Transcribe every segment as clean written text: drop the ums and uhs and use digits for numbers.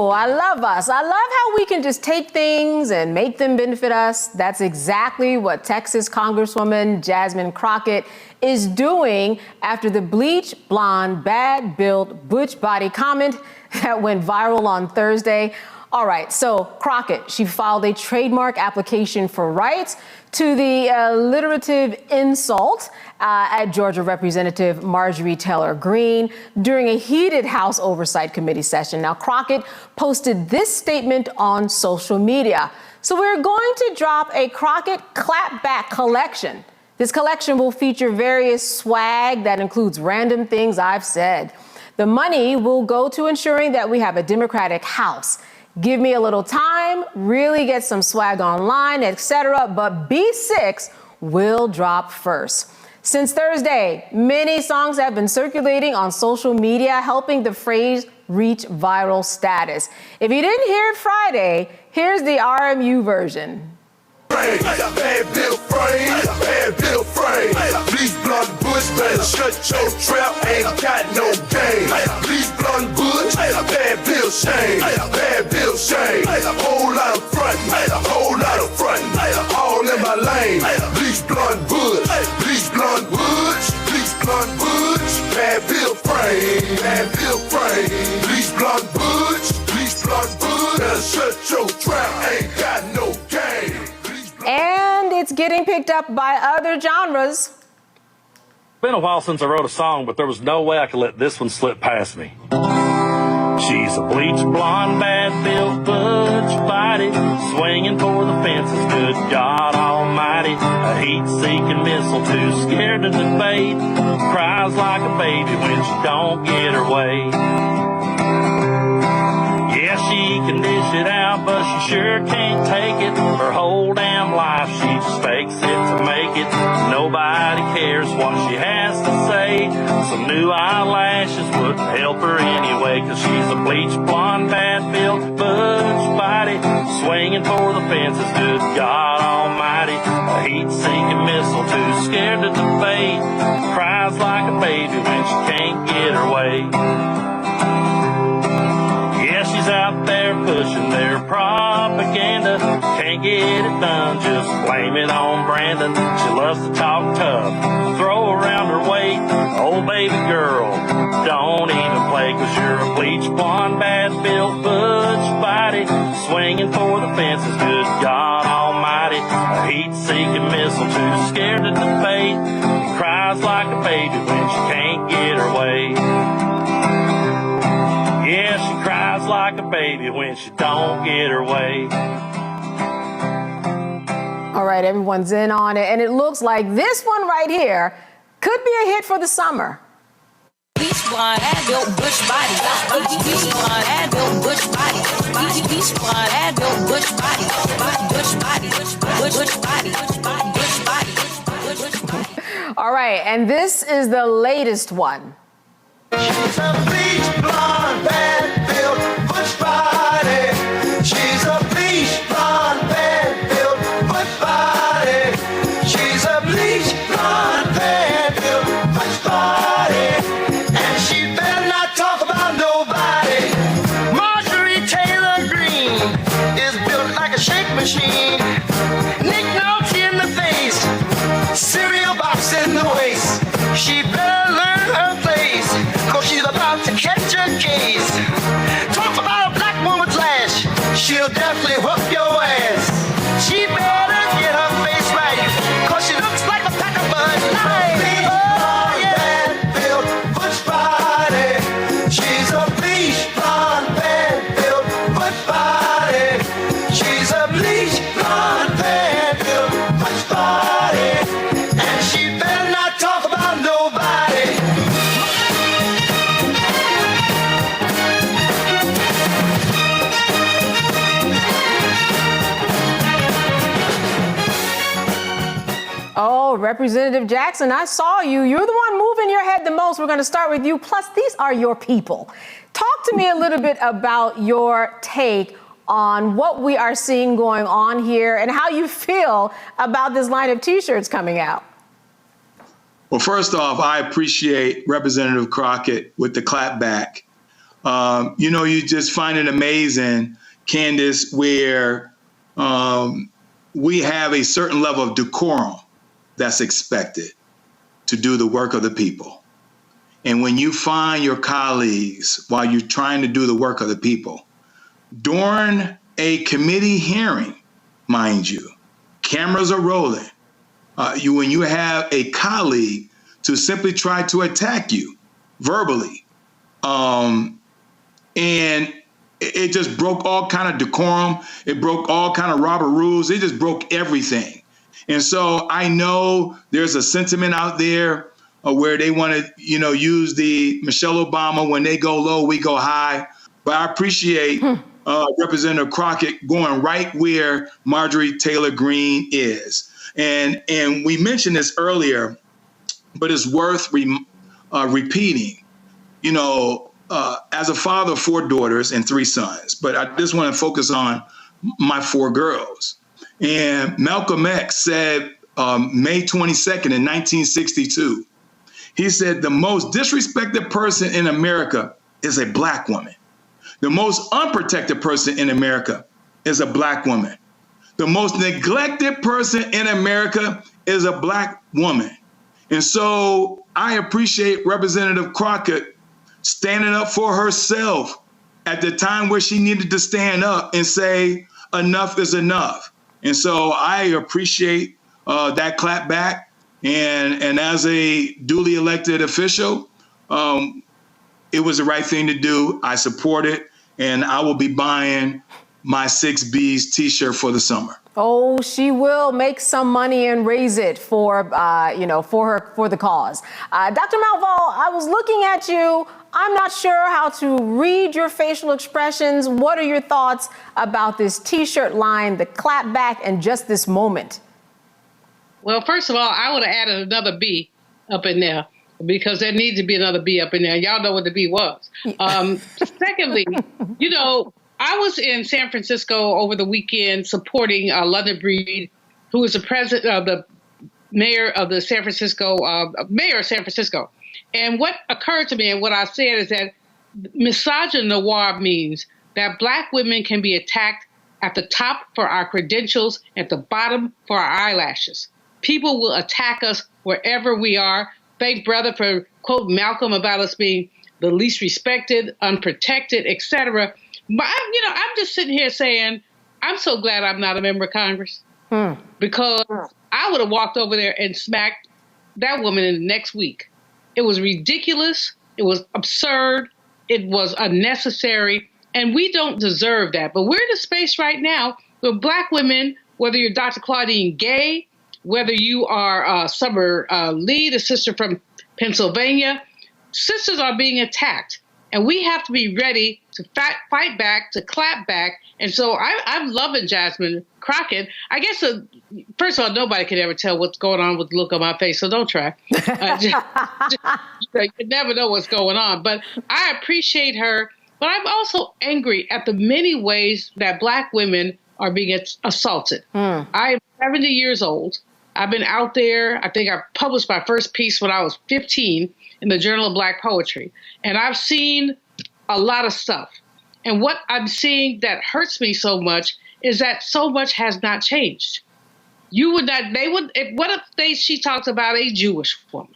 I love us. I love how we can just take things and make them benefit us. That's exactly what Texas Congresswoman Jasmine Crockett is doing after the bleach-blonde-bad-built-butch-body comment that went viral on Thursday. All right, so Crockett, she filed a trademark application for rights to the alliterative insult at Georgia Representative Marjorie Taylor Greene during a heated House Oversight Committee session. Now, Crockett posted this statement on social media. So we're going to drop a Crockett Clapback collection. This collection will feature various swag that includes random things I've said. The money will go to ensuring that we have a Democratic House. Give me a little time, really get some swag online, etc. But B6 will drop first. Since Thursday, many songs have been circulating on social media, helping the phrase reach viral status. If you didn't hear it Friday, here's the RMU version. Bleach-blonde-butch-body, shut your trap, ain't got no game. Bleach-blonde-butch-bad-built shame, bad-built shame. Whole lot of frontin', whole lot of frontin', all in my lane. Bleach-blonde-butch, bleach-blonde-butch, bleach-blonde-butch, bad-built frame, bad-built frame. Bleach-blonde-butch, bleach-blonde-butch, shut your trap, ain't got no game. And it's getting picked up by other genres. It's been a while since I wrote a song, but there was no way I could let this one slip past me. She's a bleach-blonde-bad-built-butch-body, swinging for the fences, good God Almighty. A heat-seeking missile, too scared to debate, cries like a baby when she don't get her way. Yeah, she can dish it out, but she sure can't take it. Her whole damn life, she just fakes it to make it. Nobody cares what she has to say. Some new eyelashes wouldn't help her anyway, 'cause she's a bleach-blonde-bad-built-butch-body, swinging for the fences, good God Almighty. A heat-seeking missile, too scared to debate, cries like a baby when she can't get her way. She's out there pushing their propaganda. Can't get it done, just blame it on Brandon. She loves to talk tough, throw around her weight. Oh, baby girl, don't even play, 'cause you're a bleach-blonde-bad-built-butch-body, swinging for the fences, good God Almighty. A heat-seeking missile, too scared to debate, and cries like a baby when she can't get her way. Yeah, she cries like a baby when she don't get her way. All right, everyone's in on it, and it looks like this one right here could be a hit for the summer. Bleach-blonde-bad-built-butch-body, bleach-blonde-bad-built-butch-body, bleach-blonde-bad-built-butch-body, butch-body. All right, and this is the latest one. She's a bleach-blonde-bad-built-butch-body. She's a bleach-blonde-bad-built-butch-body. She's a bleach-blonde-bad-built-butch-body. And she better not talk about nobody. Marjorie Taylor Greene is built like a shake machine. Nick Nolte in the face, cereal box in the waist. She better learn her place, 'cause she's about to catch a case. Talk about a black woman's lash, she'll definitely whoop your ass. She better get her face right, 'cause she looks like a pack of Bud Light. Bleach-blonde-bad-built-butch-body. She's a bleach-blonde-bad-built-butch-body. She's a bleach-blonde-bad-built-butch-body. And she better not talk about nobody. Oh, Representative Jackson, I saw you. You're the one moving your head the most. We're going to start with you. Plus, these are your people. Talk to me a little bit about your take on what we are seeing going on here and how you feel about this line of T-shirts coming out. Well, first off, I appreciate Representative Crockett with the clapback. You just find it amazing, Candace, where we have a certain level of decorum that's expected to do the work of the people. And when you find your colleagues while you're trying to do the work of the people, during a committee hearing, mind you, cameras are rolling. When you have a colleague to simply try to attack you verbally, and it just broke all kind of decorum. It broke all kind of Robert rules. It just broke everything. And so I know there's a sentiment out there where they want to, use the Michelle Obama, when they go low, we go high. But I appreciate Representative Crockett going right where Marjorie Taylor Greene is. And we mentioned this earlier, but it's worth repeating. As a father of 4 daughters and 3 sons, but I just want to focus on my 4 girls. And Malcolm X said May 22nd in 1962, he said, the most disrespected person in America is a Black woman. The most unprotected person in America is a Black woman. The most neglected person in America is a Black woman. And so I appreciate Representative Crockett standing up for herself at the time where she needed to stand up and say, enough is enough. And so I appreciate that clapback. And as a duly elected official, it was the right thing to do. I support it. And I will be buying my 6B's T-shirt for the summer. Oh, she will make some money and raise it for the cause. Dr. Malveaux, I was looking at you. I'm not sure how to read your facial expressions. What are your thoughts about this T-shirt line, the clapback, and just this moment? Well, first of all, I would have added another B up in there because there needs to be another B up in there. Y'all know what the B was. Secondly, I was in San Francisco over the weekend supporting London Breed, who is the president of the mayor of the San Francisco, mayor of San Francisco. And what occurred to me and what I said is that misogynoir means that Black women can be attacked at the top for our credentials, at the bottom for our eyelashes. People will attack us wherever we are. Thank brother for quote Malcolm about us being the least respected, unprotected, etc. But I'm just sitting here saying, I'm so glad I'm not a member of Congress because I would have walked over there and smacked that woman in the next week. It was ridiculous. It was absurd. It was unnecessary. And we don't deserve that. But we're in a space right now where Black women, whether you're Dr. Claudine Gay, whether you are Summer Lee, the sister from Pennsylvania, sisters are being attacked. And we have to be ready to fight back, to clap back. And so I'm loving Jasmine Crockett. I guess, first of all, nobody can ever tell what's going on with the look on my face, so don't try. You never know what's going on. But I appreciate her. But I'm also angry at the many ways that Black women are being assaulted. I am 70 years old. I've been out there. I think I published my first piece when I was 15 in the Journal of Black Poetry. And I've seen a lot of stuff. And what I'm seeing that hurts me so much is that so much has not changed. What if she talks about a Jewish woman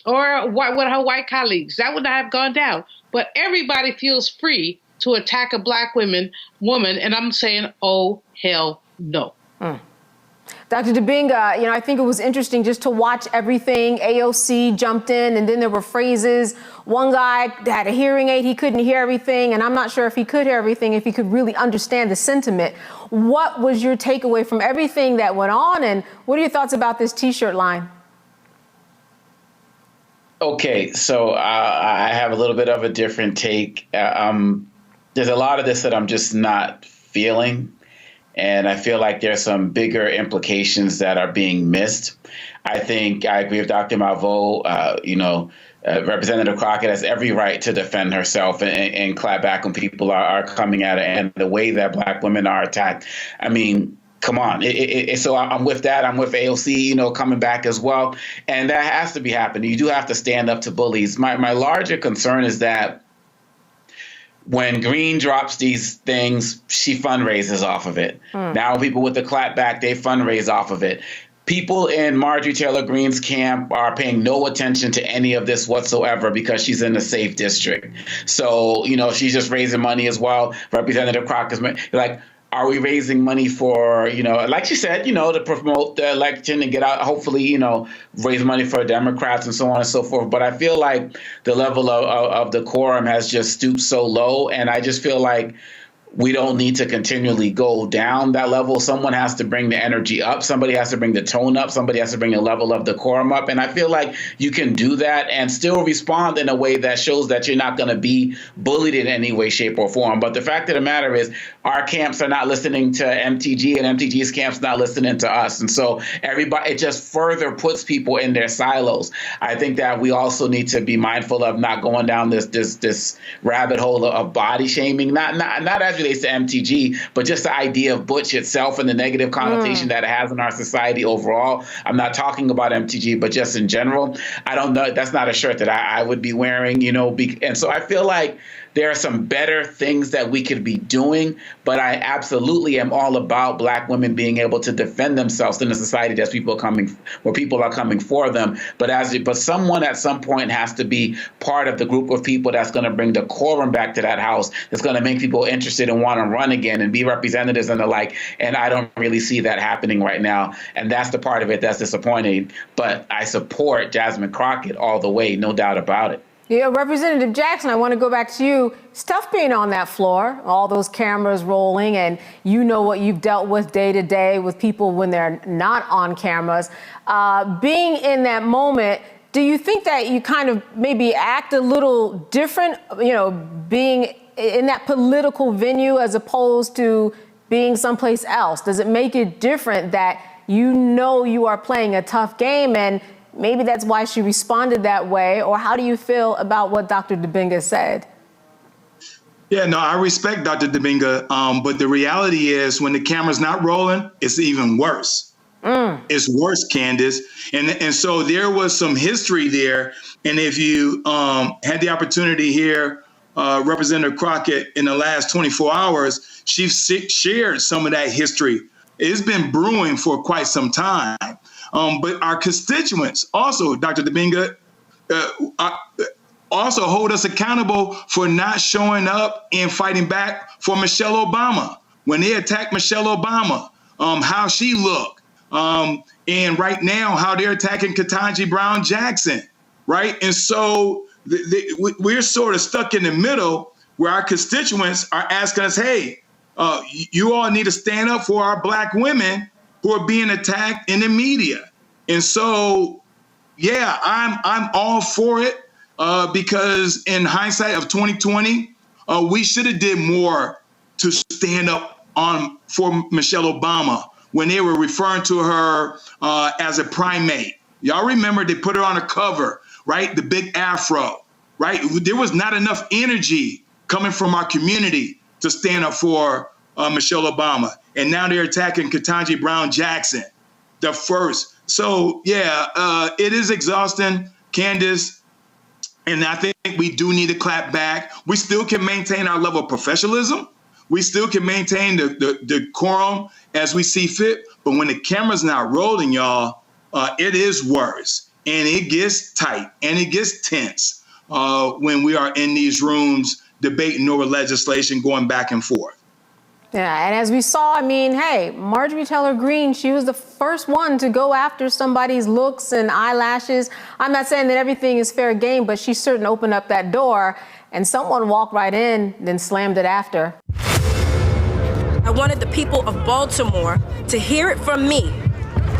or what her white colleagues? That would not have gone down. But everybody feels free to attack a Black woman, and I'm saying, oh, hell no. Dr. Dibinga, I think it was interesting just to watch everything. AOC jumped in, and then there were phrases. One guy had a hearing aid. He couldn't hear everything, and I'm not sure if he could hear everything, if he could really understand the sentiment. What was your takeaway from everything that went on, and what are your thoughts about this T-shirt line? Okay, so I have a little bit of a different take. There's a lot of this that I'm just not feeling. And I feel like there's some bigger implications that are being missed. I think I agree with Dr. Malveaux. Representative Crockett has every right to defend herself and clap back when people are coming at her. And the way that Black women are attacked, I mean, come on. So I'm with that. I'm with AOC, coming back as well. And that has to be happening. You do have to stand up to bullies. My larger concern is that when Green drops these things, she fundraises off of it. Now people with the clapback, they fundraise off of it. People in Marjorie Taylor Greene's camp are paying no attention to any of this whatsoever because she's in a safe district. So, she's just raising money as well. Representative Crockett's like, are we raising money for, like she said, to promote the election and get out, hopefully, raise money for Democrats and so on and so forth. But I feel like the level of decorum has just stooped so low. And I just feel like we don't need to continually go down that level. Someone has to bring the energy up. Somebody has to bring the tone up. Somebody has to bring a level of decorum up. And I feel like you can do that and still respond in a way that shows that you're not going to be bullied in any way, shape, or form. But the fact of the matter is our camps are not listening to MTG and MTG's camps not listening to us. And so it just further puts people in their silos. I think that we also need to be mindful of not going down this rabbit hole of body shaming, not as relates to MTG, but just the idea of butch itself and the negative connotation that it has in our society overall. I'm not talking about MTG, but just in general. I don't know. That's not a shirt that I would be wearing, and so I feel like there are some better things that we could be doing, but I absolutely am all about Black women being able to defend themselves in a society where people are coming for them. But someone at some point has to be part of the group of people that's going to bring decorum back to that house, that's going to make people interested and want to run again and be representatives and the like. And I don't really see that happening right now. And that's the part of it that's disappointing. But I support Jasmine Crockett all the way, no doubt about it. Yeah, Representative Jackson, I want to go back to you. It's tough being on that floor, all those cameras rolling, and what you've dealt with day to day with people when they're not on cameras. Being in that moment, do you think that you kind of maybe act a little different, being in that political venue as opposed to being someplace else? Does it make it different that you are playing a tough game, and maybe that's why she responded that way? Or how do you feel about what Dr. Dibinga said? Yeah, no, I respect Dr. Dibinga, but the reality is when the camera's not rolling, it's even worse. It's worse, Candace. And so there was some history there. And if you had the opportunity here, Representative Crockett, in the last 24 hours, she shared some of that history. It's been brewing for quite some time. But our constituents also, Dr. Dibinga, also hold us accountable for not showing up and fighting back for Michelle Obama. When they attacked Michelle Obama, how she looked. And right now, how they're attacking Ketanji Brown Jackson, right? And so we're sort of stuck in the middle where our constituents are asking us, hey, you all need to stand up for our Black women who are being attacked in the media. And so, yeah, I'm all for it because in hindsight of 2020, we should have did more to stand up for Michelle Obama when they were referring to her as a primate. Y'all remember they put her on a cover, right? The big afro, right? There was not enough energy coming from our community to stand up for Michelle Obama. And now they're attacking Ketanji Brown Jackson, the first. So, yeah, it is exhausting, Candace. And I think we do need to clap back. We still can maintain our level of professionalism. We still can maintain the decorum as we see fit. But when the camera's not rolling, y'all, it is worse. And it gets tight and it gets tense when we are in these rooms debating over legislation going back and forth. Yeah, and as we saw, hey, Marjorie Taylor Greene, she was the first one to go after somebody's looks and eyelashes. I'm not saying that everything is fair game, but she certainly opened up that door and someone walked right in, then slammed it after. I wanted the people of Baltimore to hear it from me.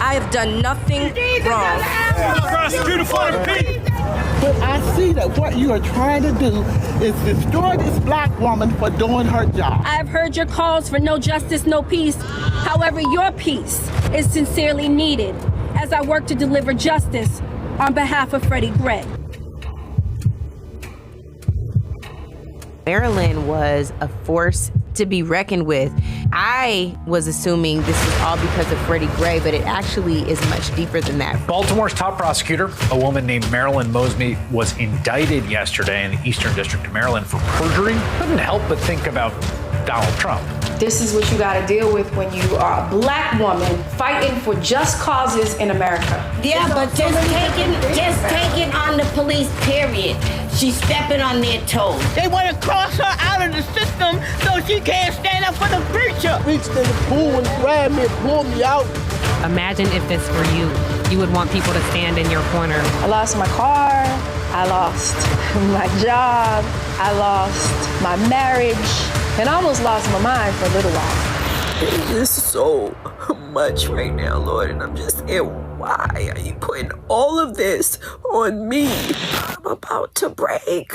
I have done nothing wrong. But I see that what you are trying to do is destroy this Black woman for doing her job. I have heard your calls for no justice, no peace. However, your peace is sincerely needed as I work to deliver justice on behalf of Freddie Gray. Maryland was a force to be reckoned with. I was assuming this was all because of Freddie Gray, but it actually is much deeper than that. Baltimore's top prosecutor, a woman named Marilyn Mosby, was indicted yesterday in the Eastern District of Maryland for perjury. Couldn't help but think about Donald Trump. This is what you got to deal with when you are a black woman fighting for just causes in America. Yeah, but just taking on the police, period. She's stepping on their toes. They want to cross her out of the system so she can't stand up for the preacher. Reached in the pool and grabbed me and pulled me out. Imagine if this were you. You would want people to stand in your corner. I lost my car. I lost my job. I lost my marriage. And I almost lost my mind for a little while. It is so much right now, Lord, and I'm just saying, why are you putting all of this on me? I'm about to break.